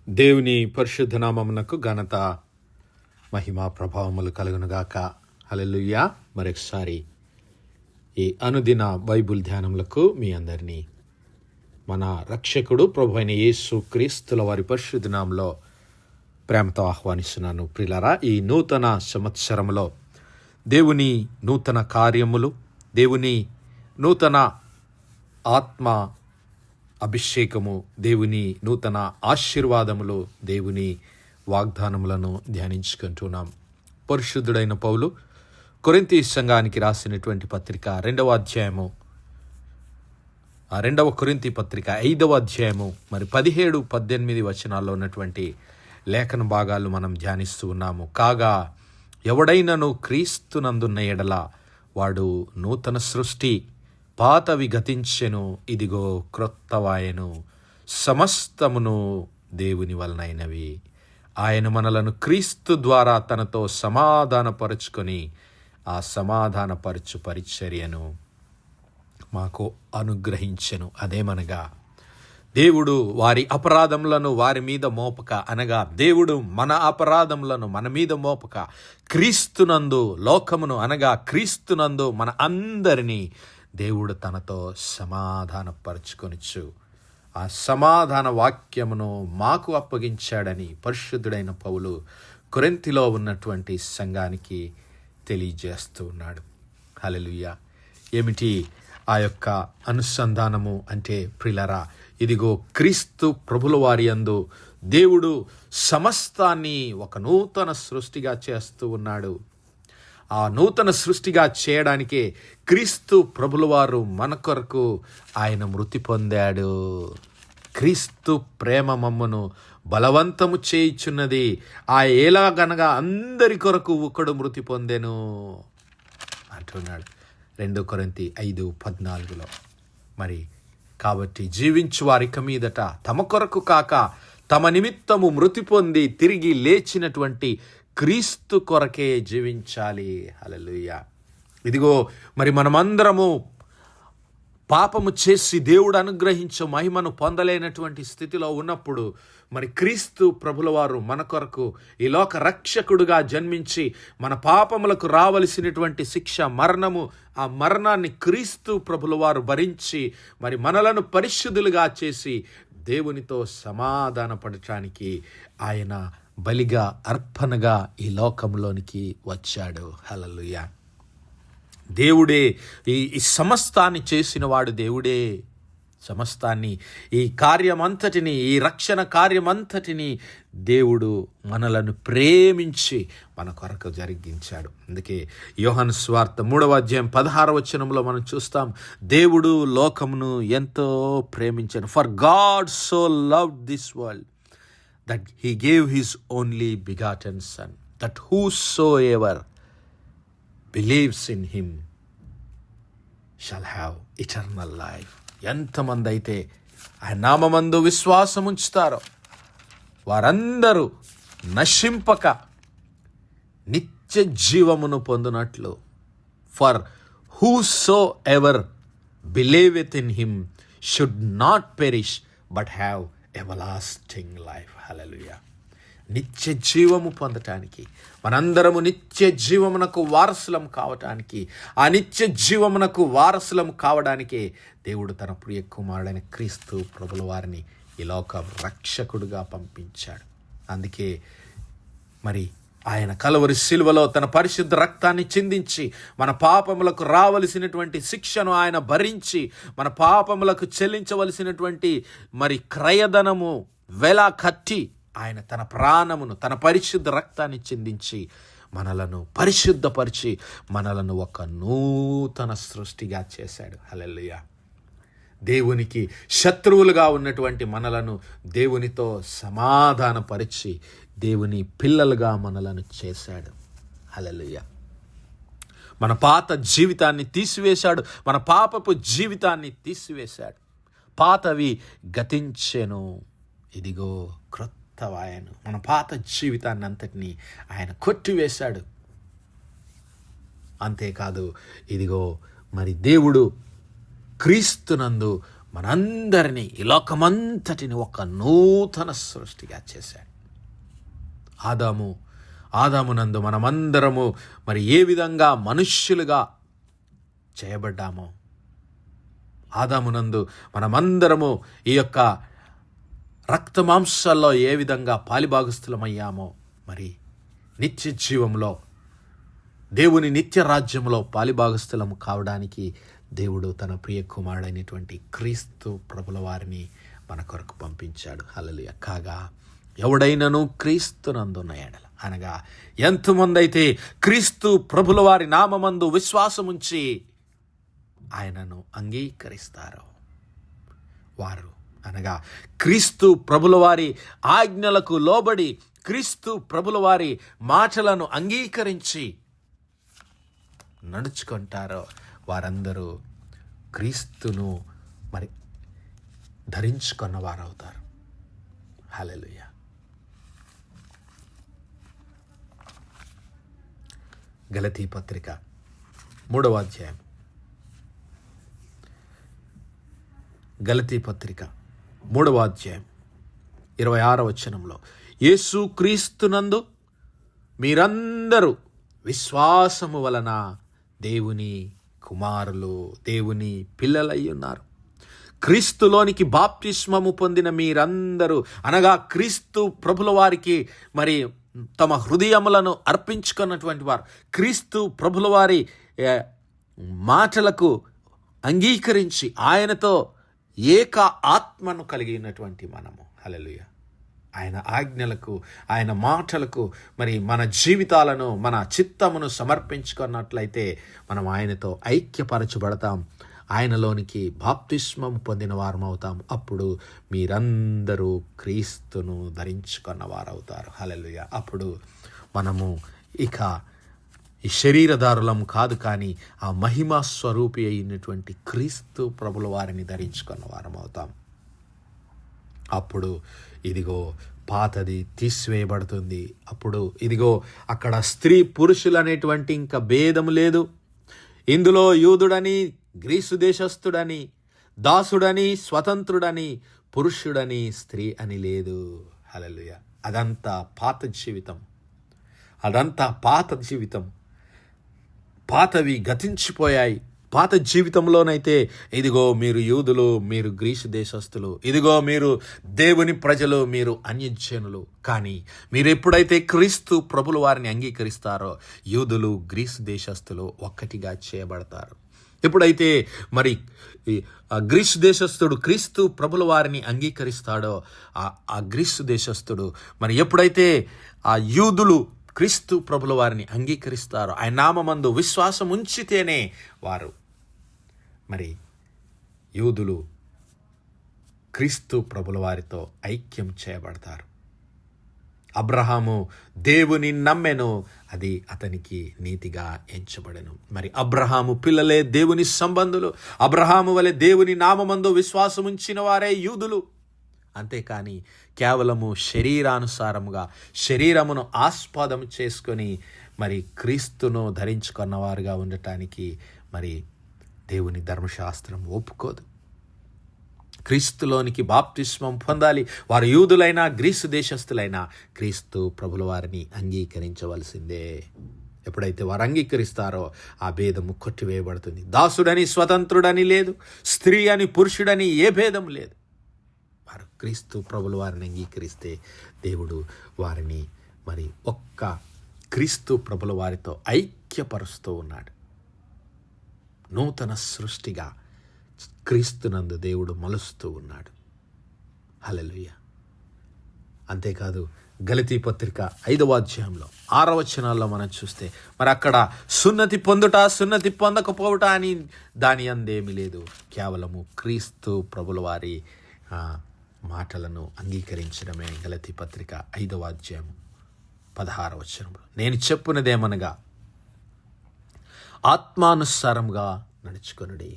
దేవుని పరిశుద్ధ నామమునకు ఘనత మహిమ ప్రభావములు కలుగునుగాక. హల్లెలూయా. మరొకసారి ఈ అనుదిన బైబుల్ ధ్యానములకు మీ అందరినీ మన రక్షకుడు ప్రభు అయిన యేసు క్రీస్తుల వారి పరిశుద్ధ నామములో ప్రేమతో ఆహ్వానిస్తున్నాను. ప్రియులారా, ఈ నూతన సంవత్సరంలో దేవుని నూతన కార్యములు, దేవుని నూతన ఆత్మ అభిషేకము, దేవుని నూతన ఆశీర్వాదములు, దేవుని వాగ్దానములను ధ్యానించుకుంటున్నాం. పరిశుద్ధుడైన పౌలు కొరింథీ సంఘానికి రాసినటువంటి పత్రిక 2వ అధ్యాయము, 2వ కొరింథీ పత్రిక 5వ అధ్యాయము 17-18 వచనాల్లో ఉన్నటువంటి లేఖన భాగాలు మనం ధ్యానిస్తూ ఉన్నాము. కాగా ఎవడైనను క్రీస్తునందున్న ఎడల వాడు నూతన సృష్టి, పాతవి గతించెను, ఇదిగో క్రొత్తవాయెను, సమస్తమును దేవుని వలనైనవి. ఆయన మనలను క్రీస్తు ద్వారా తనతో సమాధానపరుచుకొని ఆ సమాధానపరచు పరిచర్యను మాకు అనుగ్రహించెను. అదేమనగా దేవుడు వారి అపరాధములను వారి మీద మోపక, అనగా దేవుడు మన అపరాధములను మన మీద మోపక క్రీస్తునందు లోకమును, అనగా క్రీస్తునందు మన అందరినీ దేవుడు తనతో సమాధానపరచుకొనిచ్చు ఆ సమాధాన వాక్యమును మాకు అప్పగించాడని పరిశుద్ధుడైన పౌలు కొరింథీలో ఉన్నటువంటి సంఘానికి తెలియజేస్తూ ఉన్నాడు. హల్లెలూయా. ఏమిటి ఆ యొక్క అనుసంధానము అంటే, ప్రియులారా, ఇదిగో క్రీస్తు ప్రభుల వారి యందు దేవుడు సమస్తాన్ని ఒక నూతన సృష్టిగా చేస్తూ ఉన్నాడు. ఆ నూతన సృష్టిగా చేయడానికే క్రీస్తు ప్రభుల వారు మన కొరకు ఆయన మృతి పొందాడు. క్రీస్తు ప్రేమ మమ్మను బలవంతము చేయుచున్నది. ఆ ఎలాగనగా అందరి కొరకు ఒకడు మృతి పొందెను అంటున్నాడు 2 కొరింథీ 5:14. మరి కాబట్టి జీవించు వారిక మీదట తమ కొరకు కాక తమ నిమిత్తము మృతి పొంది తిరిగి లేచినటువంటి క్రీస్తు కొరకే జీవించాలి. హల్లెలూయా. ఇదిగో మరి మనమందరము పాపము చేసి దేవుడు అనుగ్రహించే మహిమను పొందలేనటువంటి స్థితిలో ఉన్నప్పుడు మరి క్రీస్తు ప్రభుల వారు మన కొరకు ఈ లోక రక్షకుడుగా జన్మించి మన పాపములకు రావలసినటువంటి శిక్ష మరణము, ఆ మరణాన్ని క్రీస్తు ప్రభుల వారు భరించి మరి మనలను పరిశుద్ధులుగా చేసి దేవునితో సమాధానపడటానికి ఆయన బలిగా, అర్పణగా ఈ లోకంలోనికి వచ్చాడు. హల్లెలూయా. దేవుడే ఈ సమస్తాన్ని చేసిన వాడు. దేవుడే సమస్తాన్ని, ఈ కార్యమంతటిని, ఈ రక్షణ కార్యమంతటిని దేవుడు మనలను ప్రేమించి మన కొరకు జరిగించాడు. అందుకే యోహాను సువార్త 3వ అధ్యాయం 16వ వచనంలో మనం చూస్తాం, దేవుడు లోకమును ఎంతో ప్రేమించాడు. For God so loved this world that he gave his only begotten son, that whosoever believes in him shall have eternal life. ఎంతమంది అయితే ఆయన నామమందు విశ్వాసం ఉంచుతారో వారందరూ నశింపక నిత్య జీవమును పొందునట్లు. For whosoever believeth in him should not perish but have everlasting life. హల్లెలూయా. నిత్య జీవము పొందటానికి, మనందరము నిత్య జీవమునకు వారసులం కావటానికి, ఆ నిత్య జీవమునకు వారసులం కావడానికే దేవుడు తన ప్రియ కుమారుడైన క్రీస్తు ప్రభుల వారిని ఈ లోక రక్షకుడుగా పంపించాడు. అందుకే మరి ఆయన కలువరి శిలువలో తన పరిశుద్ధ రక్తాన్ని చిందించి మన పాపములకు రావలసినటువంటి శిక్షను ఆయన భరించి, మన పాపములకు చెల్లించవలసినటువంటి మరి క్రయధనము వెల కట్టి ఆయన తన ప్రాణమును, తన పరిశుద్ధ రక్తాన్ని చిందించి మనలను పరిశుద్ధపరిచి మనలను ఒక నూతన సృష్టిగా చేశాడు. హల్లెలూయా. దేవునికి శత్రువులుగా ఉన్నటువంటి మనలను దేవునితో సమాధానపరిచి దేవుని పిల్లలుగా మనలను చేశాడు. హల్లెలూయా. మన పాత జీవితాన్ని తీసివేశాడు, మన పాపపు జీవితాన్ని తీసివేశాడు. పాతవి గతించెను, ఇదిగో క్రొత్తవాయెను. మన పాత జీవితాన్ని అంతటినీ ఆయన కొట్టివేశాడు. అంతేకాదు, ఇదిగో మరి దేవుడు క్రీస్తునందు మనందరినీ, ఈ లోకమంతటిని ఒక నూతన సృష్టిగా చేశాడు. ఆదామునందు మనమందరము మరి ఏ విధంగా మనుష్యులుగా చేయబడ్డామో, ఆదామునందు మనమందరము ఈ యొక్క రక్త మాంసాల్లో ఏ విధంగా పాలిభాగస్థులమయ్యామో, మరి నిత్య జీవంలో దేవుని నిత్య రాజ్యంలో పాలిభాగస్థులం కావడానికి దేవుడు తన ప్రియ కుమారుడైనటువంటి క్రీస్తు ప్రభుల వారిని మన కొరకు పంపించాడు. హల్లెలూయా. కాగా ఎవడైనను క్రీస్తునందున్న ఎడల, అనగా ఎంతమంది అయితే క్రీస్తు ప్రభుల వారి నామమందు విశ్వాసముంచి ఆయనను అంగీకరిస్తారో వారు, అనగా క్రీస్తు ప్రభుల వారి ఆజ్ఞలకు లోబడి క్రీస్తు ప్రభుల వారి మాటలను అంగీకరించి నడుచుకుంటారో వారందరూ క్రీస్తును మరి ధరించుకున్న వారవుతారు. హల్లెలూయా. గలతీ పత్రిక 3వ అధ్యాయం, గలతీ పత్రిక 3వ అధ్యాయం 26వ వచనంలో, యేసు క్రీస్తునందు మీరందరూ విశ్వాసము వలన దేవుని కుమారులు, దేవుని పిల్లలై ఉన్నారు. క్రీస్తులోనికి బాప్తిస్మము పొందిన మీరందరూ, అనగా క్రీస్తు ప్రభుల వారికి మరి తమ హృదయములను అర్పించుకున్నటువంటి వారు, క్రీస్తు ప్రభుల వారి మాటలకు అంగీకరించి ఆయనతో ఏక ఆత్మను కలిగి ఉన్నటువంటి మనము. హల్లెలూయా. ఆయన ఆజ్ఞలకు, ఆయన మాటలకు మరి మన జీవితాలను, మన చిత్తమును సమర్పించుకున్నట్లయితే మనం ఆయనతో ఐక్యపరచబడతాం, ఆయనలోనికి బాప్తిస్మం పొందిన వారమవుతాం. అప్పుడు మీరందరూ క్రీస్తును ధరించుకున్న వారవుతారు. హల్లెలూయా. అప్పుడు మనము ఇక ఈ శరీరధారులం కాదు, కానీ ఆ మహిమా స్వరూపి అయినటువంటి క్రీస్తు ప్రభుల వారిని ధరించుకున్న వారమవుతాం. అప్పుడు ఇదిగో పాతది తీసివేయబడుతుంది. అప్పుడు ఇదిగో అక్కడ స్త్రీ పురుషులు అనేటువంటి ఇంకా భేదము లేదు. ఇందులో యూదుడని, గ్రీసు దేశస్థుడని, దాసుడని, స్వతంత్రుడని, పురుషుడని, స్త్రీ అని లేదు. హల్లెలూయా. అదంతా పాత జీవితం, పాతవి గతించిపోయాయి. పాత జీవితంలోనైతే ఇదిగో మీరు యూదులు, మీరు గ్రీసు దేశస్థులు, ఇదిగో మీరు దేవుని ప్రజలు, మీరు అన్యజనులు. కానీ మీరు ఎప్పుడైతే క్రీస్తు ప్రభుల వారిని అంగీకరిస్తారో యూదులు, గ్రీసు దేశస్థులు ఒక్కటిగా చేయబడతారు. ఎప్పుడైతే మరి గ్రీసు దేశస్థుడు క్రీస్తు ప్రభుల వారిని అంగీకరిస్తాడో ఆ గ్రీసు దేశస్థుడు, మరి ఎప్పుడైతే ఆ యూదులు క్రీస్తు ప్రభుల వారిని అంగీకరిస్తారో, ఆయన నామమందు విశ్వాసం ఉంచితేనే వారు మరి యూదులు క్రీస్తు ప్రభుల వారితో ఐక్యం చేయబడతారు. అబ్రహాము దేవుని నమ్మెను, అది అతనికి నీతిగా ఎంచబడెను. మరి అబ్రహాము పిల్లలే దేవుని సంబంధులు. అబ్రహాము వలె దేవుని నామమందు విశ్వాసం ఉంచిన వారే యూదులు. అంతేకాని కేవలము శరీరానుసారముగా శరీరమును ఆస్పదం చేసుకొని మరి క్రీస్తును ధరించుకున్నవారుగా ఉండటానికి మరి దేవుని ధర్మశాస్త్రం ఒప్పుకోదు. క్రీస్తులోనికి బాప్తిస్మం పొందాలి. వారు యూదులైనా గ్రీసు దేశస్థులైనా క్రీస్తు ప్రభుల వారిని అంగీకరించవలసిందే. ఎప్పుడైతే వారు అంగీకరిస్తారో ఆ భేదము కొట్టివేయబడుతుంది. దాసుడని, స్వతంత్రుడని లేదు, స్త్రీ అని, పురుషుడని ఏ భేదం లేదు. వారు క్రీస్తు ప్రభుల వారిని అంగీకరిస్తే దేవుడు వారిని మరి ఒక్క క్రీస్తు ప్రభుల వారితో ఐక్యపరుస్తూ ఉన్నాడు. నూతన సృష్టిగా క్రీస్తునందు దేవుడు మలుస్తూ ఉన్నాడు. హల్లెలూయా. అంతేకాదు గలతీ పత్రిక 5వ అధ్యాయంలో 6వ వచనాల్లో మనం చూస్తే మరి అక్కడ సున్నతి పొందుట, సున్నతి పొందకపోవట అని దాని అందేమీ లేదు. కేవలము క్రీస్తు ప్రభుల వారి మాటలను అంగీకరించడమే. గలతీ పత్రిక 5వ అధ్యాయం 16వ వచనంలో, నేను చెప్పునదేమనగా ఆత్మానుసారంగా నడుచుకొనుడి.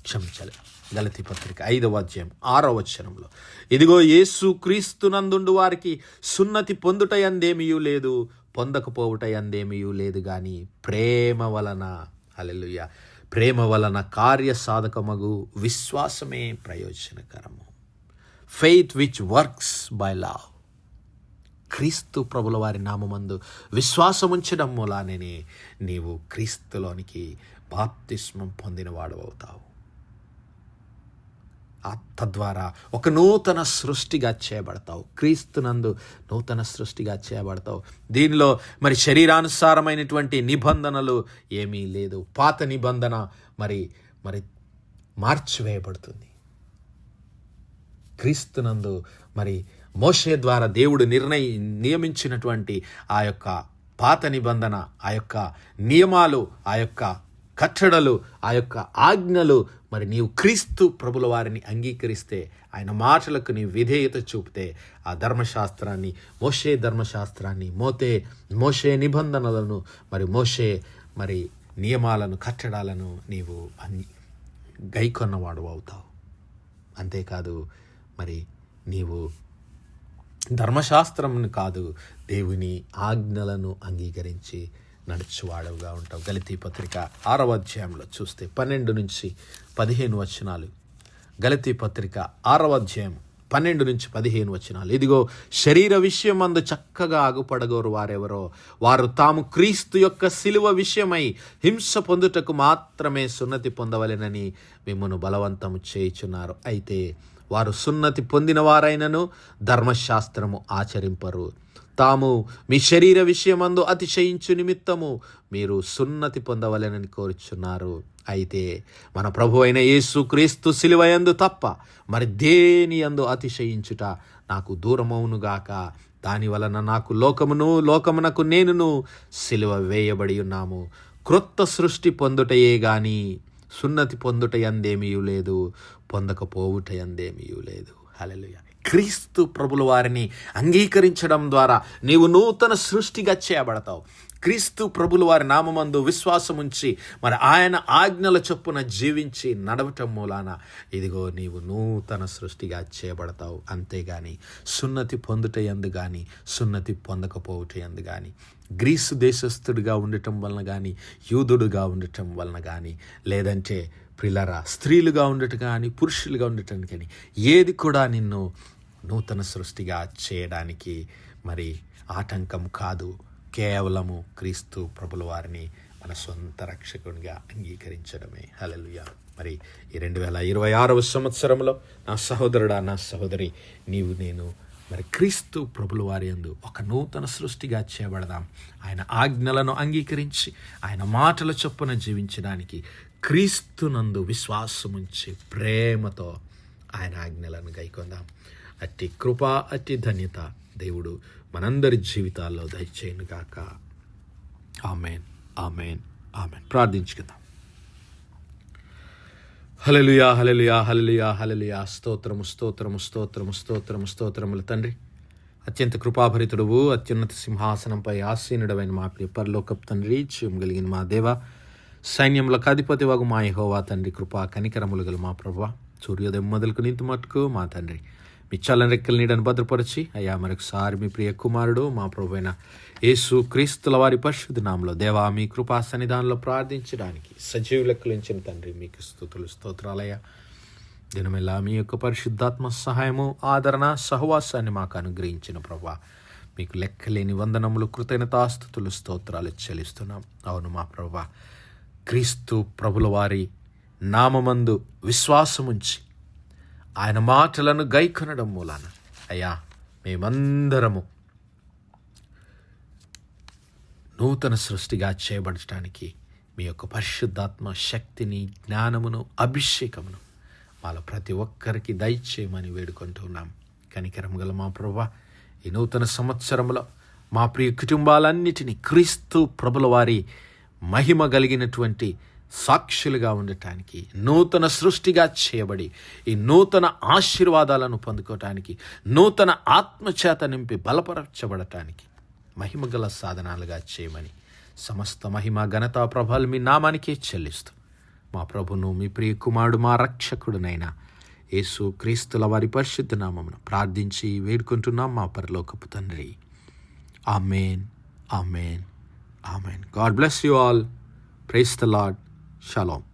క్షమించాలి. గలతీ పత్రిక 5వ అధ్యాయం 6వ వచనంలో, ఇదిగో యేసు క్రీస్తునందుండు వారికి సున్నతి పొందుట యందేమియూ లేదు, పొందకపోవుట యందేమియూ లేదు, గాని ప్రేమ వలన, హల్లెలూయా, ప్రేమ వలన కార్యసాధకమగు విశ్వాసమే ప్రయోజనకరము. Faith which works by love. క్రీస్తు ప్రభుల వారి నామమందు విశ్వాసముంచడం మూలానే నీవు క్రీస్తులోనికి బాప్తిస్మం పొందినవాడు అవుతావు. తద్వారా ఒక నూతన సృష్టిగా చేయబడతావు. క్రీస్తునందు నూతన సృష్టిగా చేయబడతావు. దీనిలో మరి శరీరానుసారమైనటువంటి నిబంధనలు ఏమీ లేదు. పాత నిబంధన మరి మరి మార్చివేయబడుతుంది. క్రీస్తునందు మరి మోషే ద్వారా దేవుడు నియమించినటువంటి ఆ యొక్క పాత నిబంధన, ఆ యొక్క నియమాలు, ఆ యొక్క కట్టడలు, ఆ యొక్క ఆజ్ఞలు మరి నీవు క్రీస్తు ప్రభుల వారిని అంగీకరిస్తే, ఆయన మాటలకు నీ విధేయత చూపితే ఆ ధర్మశాస్త్రాన్ని, మోషే ధర్మశాస్త్రాన్ని, మోషే నిబంధనలను, మోషే నియమాలను, కట్టడాలను నీవు గైకొన్నవాడు అవుతావు. అంతేకాదు నీవు ధర్మశాస్త్రమును కాదు, దేవుని ఆజ్ఞలను అంగీకరించి నడుచువాడవుగా ఉంటావు. గలతీ పత్రిక 6వ అధ్యాయంలో చూస్తే 12 నుంచి 15 వచనాలు. గలతీ పత్రిక 6వ అధ్యాయం 12 నుంచి 15 వచనాలు. ఇదిగో, శరీర విషయమందు చక్కగా అగుపడగోరు వారెవరో వారు తాము క్రీస్తు యొక్క సిలువ విషయమై హింస పొందుటకు మాత్రమే సున్నతి పొందవలెనని మిమ్మును బలవంతము చేయుచున్నారు. అయితే వారు సున్నతి పొందిన వారైనను ధర్మశాస్త్రము ఆచరింపరు. తాము మీ శరీర విషయమందు అతిశయించు నిమిత్తము మీరు సున్నతి పొందవలెనని కోరుచున్నారు. అయితే మన ప్రభు అయిన యేసు క్రీస్తు సిలువయందు తప్ప మరి దేని యందు అతిశయించుట నాకు దూరమవునుగాక. దాని వలన నాకు లోకమునకు నేనును సిలువ వేయబడి ఉన్నాము. క్రొత్త సృష్టి పొందుటయే గాని సున్నతి పొందుట యందేమీ లేదు, పొందకపోవుట యందేమీ లేదు. హల్లెలూయా. క్రీస్తు ప్రభుల వారిని అంగీకరించడం ద్వారా నీవు నూతన సృష్టిగా చేయబడతావు. క్రీస్తు ప్రభుల వారి నామమందు విశ్వాసముంచి ఆయన ఆజ్ఞల చొప్పున జీవించి నడవటం మూలాన ఇదిగో నీవు నూతన సృష్టిగా చేయబడతావు. అంతేగాని సున్నతి పొందుట యందు కానీ సున్నతి పొందకపోవుట యందు కానీ, గ్రీసు దేశస్థుడిగా ఉండటం వలన కానీ, యూదుడుగా ఉండటం వలన కానీ, లేదంటే ప్రిలరా స్త్రీలుగా ఉండటం కానీ, పురుషులుగా ఉండటం కానీ, ఏది కూడా నిన్ను నూతన సృష్టిగా చేయడానికి ఆటంకం కాదు. కేవలము క్రీస్తు ప్రభుల వారిని మన సొంత రక్షకునిగా అంగీకరించడమే. హల్లెలూయా. ఈ 2026వ సంవత్సరంలో నా సహోదరుడా, నా సహోదరి, నీవు నేను క్రీస్తు ప్రభుల వారి యందు ఒక నూతన సృష్టిగా చేయబడదాం. ఆయన ఆజ్ఞలను అంగీకరించి ఆయన మాటల చొప్పున జీవించడానికి క్రీస్తునందు విశ్వాసముంచి ప్రేమతో ఆయన ఆజ్ఞలను గైకొందాం. అట్టి కృప, అట్టి ధన్యత దేవుడు మనందరి జీవితాల్లో దయచేయునుగాక. ఆమేన్, ఆమేన్, ఆమేన్. ప్రార్థించుకుందాం. హల్లెలూయా, హల్లెలూయా, హల్లెలూయా, హల్లెలూయా. స్తోత్రము, స్తోత్రము, స్తోత్రము, స్తోత్రము, స్తోత్రములు తండ్రి. అత్యంత కృపాభరితుడువు, అత్యున్నత సింహాసనంపై ఆసీనుడవైన మా ప్రియ పరలోకపు తండ్రి, జీవం కలిగిన మా దేవ, సైన్యములకు అధిపతివగు మా యెహోవా తండ్రి, కృపా కనికరములు గల మా ప్రభువా, సూర్యోదయం మొదలుకు నింత మట్టుకు మా తండ్రి మీ చల్లని రెక్కల నీడను భద్రపరిచి అయ్యా మరొకసారి మీ ప్రియ కుమారుడు మా ప్రభు అయిన యేసు క్రీస్తుల వారి పరిశుద్ధ నామములో దేవా మీ కృపా సన్నిధానంలో ప్రార్థించడానికి సజీవ లెక్కలించిన తండ్రి మీకు స్తుతులు, స్తోత్రాలయ్యా. దినమెల్లా మీ యొక్క పరిశుద్ధాత్మ సహాయము, ఆదరణ, సహవాసాన్ని మాకు అనుగ్రహించిన ప్రభువా, మీకు లెక్కలేని వందనములు, కృతజ్ఞతాస్తుతులు, స్తోత్రాలు చెల్లిస్తున్నాం. అవును మా ప్రభువా, క్రీస్తు ప్రభుల వారి నామమందు విశ్వాసముంచి ఆయన మాటలను గైకొనడం మూలాన అయ్యా మేమందరము నూతన సృష్టిగా చేయబడటానికి మీ యొక్క పరిశుద్ధాత్మ శక్తిని, జ్ఞానమును, అభిషేకమును మాలో ప్రతి ఒక్కరికి దయచేయమని వేడుకుంటున్నాం. కనికరం గల మా ప్రభువా, ఈ నూతన సంవత్సరంలో మా ప్రియ కుటుంబాలన్నిటినీ క్రీస్తు ప్రభుల వారి మహిమ కలిగినటువంటి సాక్షులుగా ఉండటానికి, నూతన సృష్టిగా చేయబడి ఈ నూతన ఆశీర్వాదాలను పొందుకోవటానికి, నూతన ఆత్మచేత నింపి బలపరచబడటానికి మహిమగల సాధనాలుగా చేయమని సమస్త మహిమ, ఘనత, ప్రభావాలు మీ నామానికే చెల్లిస్తూ మా ప్రభును, మీ ప్రియ కుమారుడు, మా రక్షకుడునైన యేసు క్రీస్తుల వారి పరిశుద్ధ నామమున ప్రార్థించి వేడుకుంటున్నాం మా పరలోకపు తండ్రి. ఆమేన్, ఆమేన్, ఆమేన్. God bless you all. Praise the Lord. Shalom.